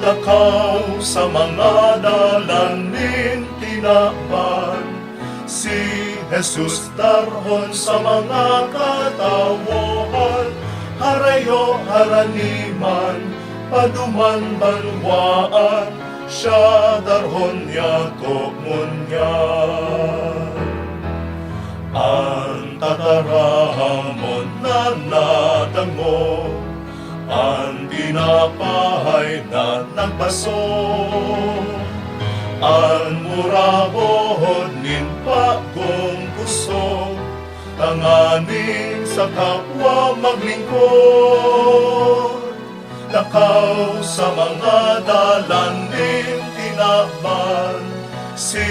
Dakaw sa mga dalanin tinaban, si Jesus darhon sa mga katawohan, harayo haraniman, paduman banwaan, siya darhon yato munyan. Ang tatarahamon na nadango, ang tinapahay na nagbaso, ang murabohod nin pagong puso, tanganin sa kapwa maglingkod. Dakaw sa mga dalanin tinaban, si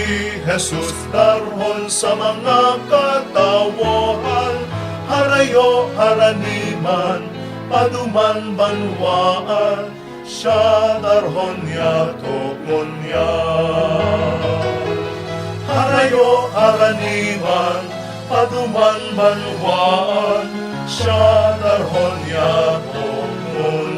Jesus darhon sa mga katawohan, harayo haraniman, paduman banwaan, siya darhon yato munyan. Harayo haraniman, paduman banwaan, siya darhon yato munyan.